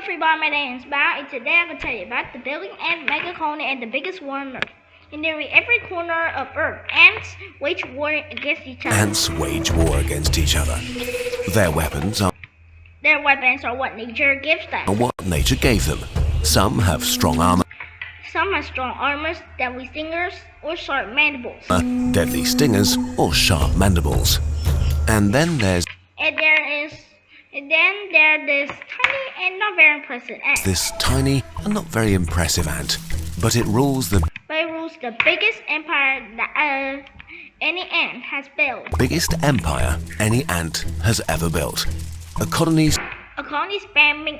everybody, my name is Bao, and today I'm going to tell you about the building ant megacolony and the biggest war on Earth. In nearly every corner of Earth, ants wage war against each other. Ants wage war against each other. Their weapons are what nature gives them. what nature gave them. Some have strong armor, Some have strong armors, deadly stingers, or sharp mandibles. deadly stingers, or sharp mandibles. And then there's There's this tiny and not very impressive ant. this tiny and not very impressive ant, but it rules the But it rules the biggest empire that any ant has built. biggest empire any ant has ever built. A colony spanning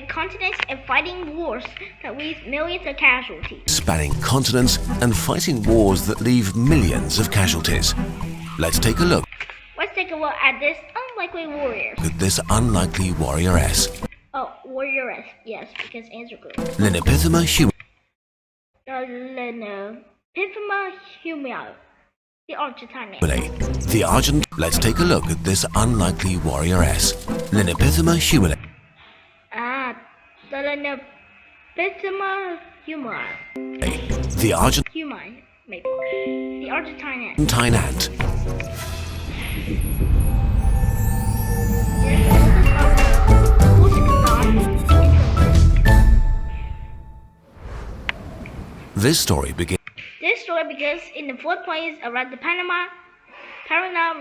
continents and fighting wars that leave millions of casualties. spanning continents and fighting wars that leave millions of casualties. Let's take a look Let's take a look at this unlikely warrior. at this unlikely warrioress, Oh, warrioress, yes, because ants are good. Linapithema humana. The Linapithema humana, the Argentine ant. Let's take a look at this unlikely warrioress, Linapithema humana. The Linapithema humana. The Human, maybe. The Argentine ant. Argentine ant. This story begins in the floodplains around the Paraná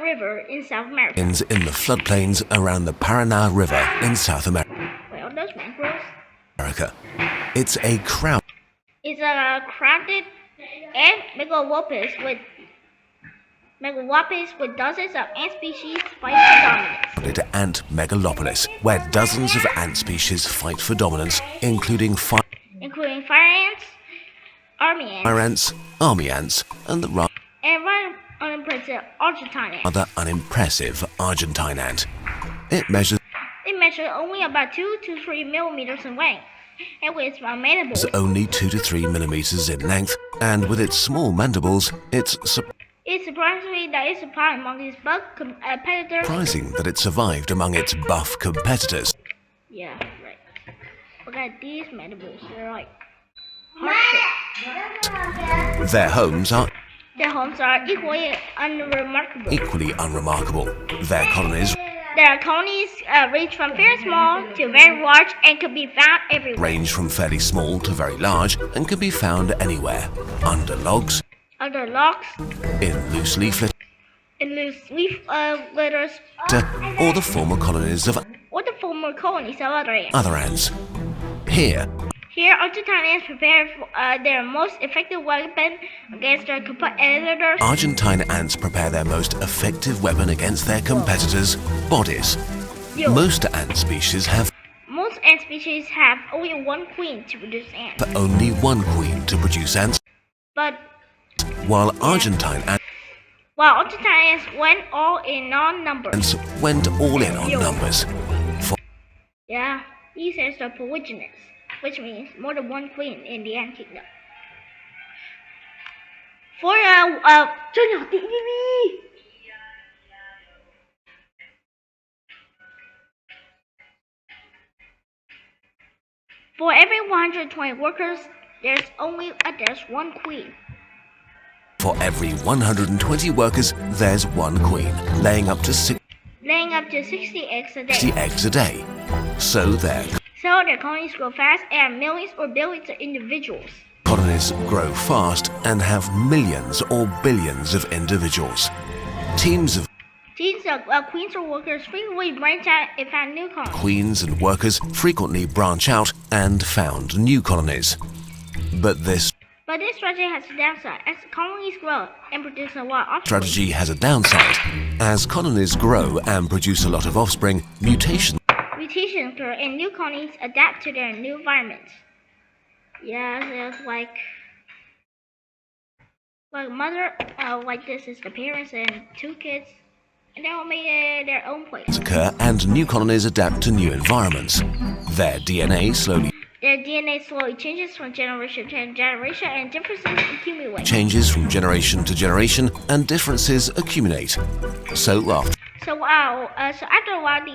River in South America. in the floodplains around the Paraná River in South America. Well, those mangroves. It's a crowd It's a crowded ant megalopis with dozens of ant species fighting for dominance. ant megalopolis, where dozens of ant species fight for dominance, including fire Fire ants, army ants, and the and rather unimpressive Argentine ant. rather unimpressive Argentine ant. It measures It measures only about 2 to 3 millimeters in length, and with its mandibles, only 2 to 3 millimeters in length, and with its small mandibles, it's it's surprising that it survived among its bug competitors. surprising that it survived among its buff competitors. Yeah, right. Look at these mandibles. They're like heart-shaped. Their homes are Their homes are equally unremarkable. Their colonies Their colonies range from very small to very large and can be found everywhere. range from fairly small to very large and can be found anywhere, under logs, Under logs, in loose leaf in loose leaf litters, litter, or the former colonies of or the former colonies of other ants. other ants. Here, Argentine ants prepare their most effective weapon against their competitors. Argentine ants prepare their most effective weapon against their competitors' bodies. Yo. Most ant species have Most ant species have only one queen to produce ants, only one queen to produce ants, but while Argentine ants went all in on numbers. went all in on numbers. Yeah, these ants are polygynous, which means more than one queen in the ant kingdom. For every 120 workers, there's one queen. For every 120 workers, there's one queen, laying up to 60 Laying up to 60 eggs a day. eggs a day. So their So their colonies grow fast and have millions or billions of individuals. colonies grow fast and have millions or billions of individuals. Teams of Teams of queens or workers frequently branch out and found new colonies. queens and workers frequently branch out and found new colonies. But this But this strategy has a downside. As colonies grow and produce a lot of offspring, strategy has a downside. As colonies grow and produce a lot of offspring, mutations mutations occur and new colonies adapt to their new environments. Yeah, there's like mother, like this is the parents and 2 kids, and they all made their own place. occur and new colonies adapt to new environments. Their DNA slowly Their DNA slowly changes from generation to generation, and differences accumulate. changes from generation to generation and differences accumulate. So So after a while,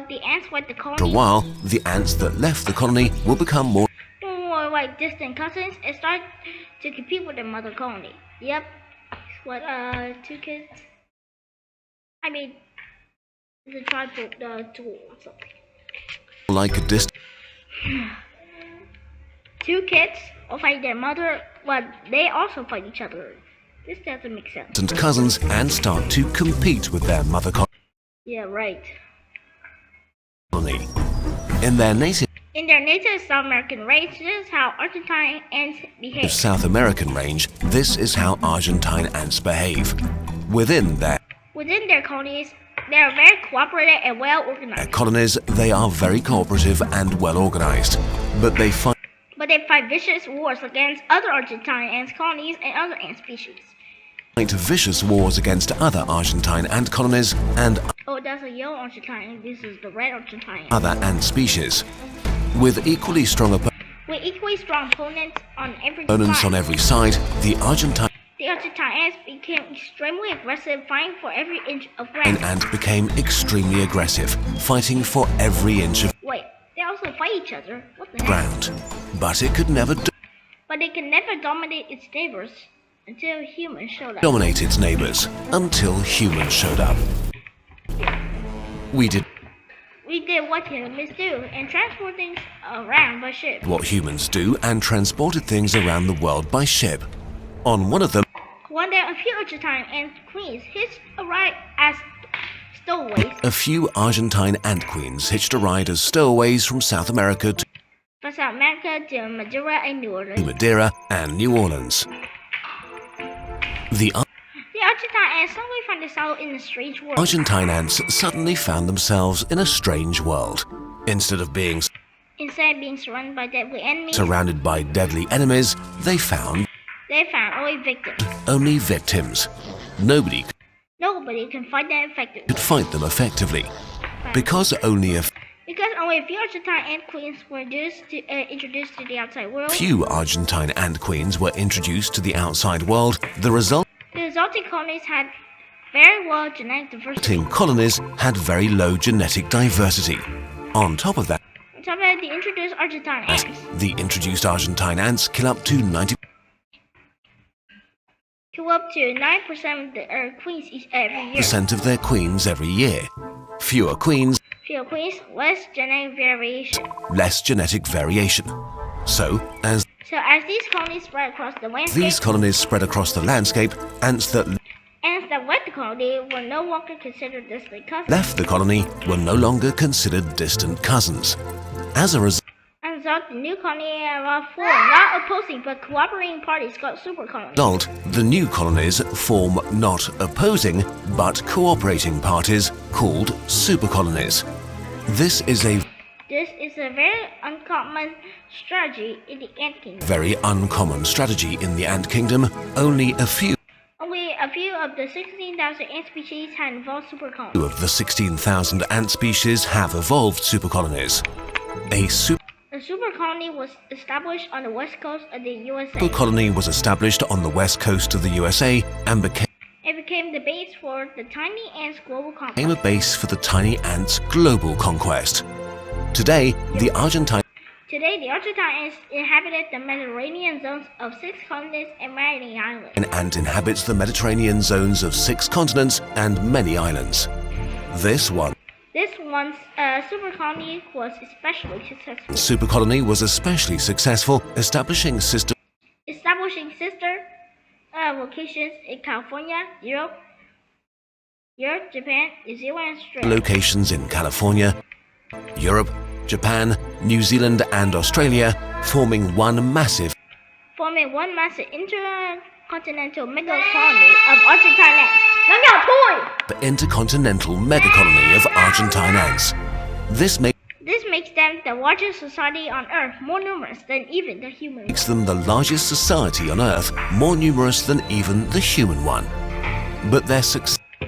the ants went the After a colony while, the ants that left the colony will become more more like distant cousins and start to compete with their mother colony. Yep. What two kids? I mean, the tribal tool or something. like a distant Two kids will fight their mother, but they also fight each other. This doesn't make sense. cousins and start to compete with their mother Yeah, right. colony. In their native In their native South American range, this is how Argentine ants behave. South American range, this is how Argentine ants behave. Within their Within their colonies, they are very cooperative and well organized. colonies, they are very cooperative and well organized. But they fight But they fight vicious wars against other Argentine ant colonies and other ant species. vicious wars against other Argentine ant colonies and Oh, that's a yellow Argentine. This is the red Argentine. other ant species. With equally strong With equally strong opponents on every opponents on side, every side, the Argentine the Argentine ants became extremely aggressive, fighting for every inch of ground. ant became extremely aggressive, fighting for every inch of Wait, they also fight each other. What the heck? ground. But it could never But they can never dominate its neighbors until humans showed up. dominate its neighbors until humans showed up. We did We did what humans do and transport things around by ship. what humans do and transported things around the world by ship. On one of them, One day, a few Argentine ant queens hitched a ride as stowaways a few Argentine ant queens hitched a ride as stowaways from South America to from South America to Madeira and New Orleans. Madeira and New Orleans. The The Argentine ants suddenly find themselves in a strange world. Argentine ants suddenly found themselves in a strange world. Instead of being Instead of being surrounded by deadly enemies, surrounded by deadly enemies, they found they found only victims. only victims. Nobody Nobody can fight them effectively. could fight them effectively. Because only a Because only a few Argentine ant queens were introduced to the outside world, few Argentine ant queens were introduced to the outside world, the resulting the resulting colonies had very low genetic diversity. colonies had very low genetic diversity. On top of that, On top of that, the introduced Argentine ants the introduced Argentine ants kill up to 90% kill up to 9% of the queens every year. of their queens every year. Fewer queens, Fewer queens, less genetic variation. less genetic variation. So, as So as these colonies spread across the landscape, these colonies spread across the landscape, ants that ants that left the colony were no longer considered distant cousins. left the colony were no longer considered distant cousins. As a And so the new colony formed not opposing but cooperating parties called super colonies. result, the new colonies form not opposing but cooperating parties called supercolonies. This is a This is a very uncommon strategy in the ant kingdom. very uncommon strategy in the ant kingdom. Only a few Only a few of the 16,000 ant species had evolved super colonies. of the 16,000 ant species have evolved supercolonies. A A super colony was established on the west coast of the USA. supercolony was established on the west coast of the USA and It became the base for the tiny ants global became conquest. a base for the tiny ants' global conquest. Today, the Argentine Today, the Argentine ants inhabited the Mediterranean zones of 6 continents and many islands. ant inhabits the Mediterranean zones of 6 continents and many islands. This This super colony was especially successful, supercolony was especially successful, establishing sister locations in California, Europe, Japan, New Zealand, and Australia. locations in California, Europe, Japan, New Zealand, and Australia, forming one massive Forming one massive intercontinental megacolony of Argentine ants. Now, toy! intercontinental megacolony of Argentine ants. This This makes them the largest society on Earth, more numerous than even the humans. makes them the largest society on Earth, more numerous than even the human one. But their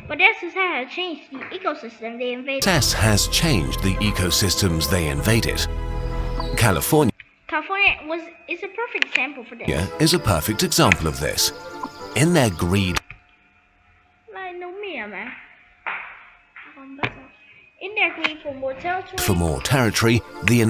But their society has changed the ecosystem they invaded. success has changed the ecosystems they invaded. California California is a perfect example for this. is a perfect example of this. In their greed, Like no me, man. in their green for more territory. For more territory, the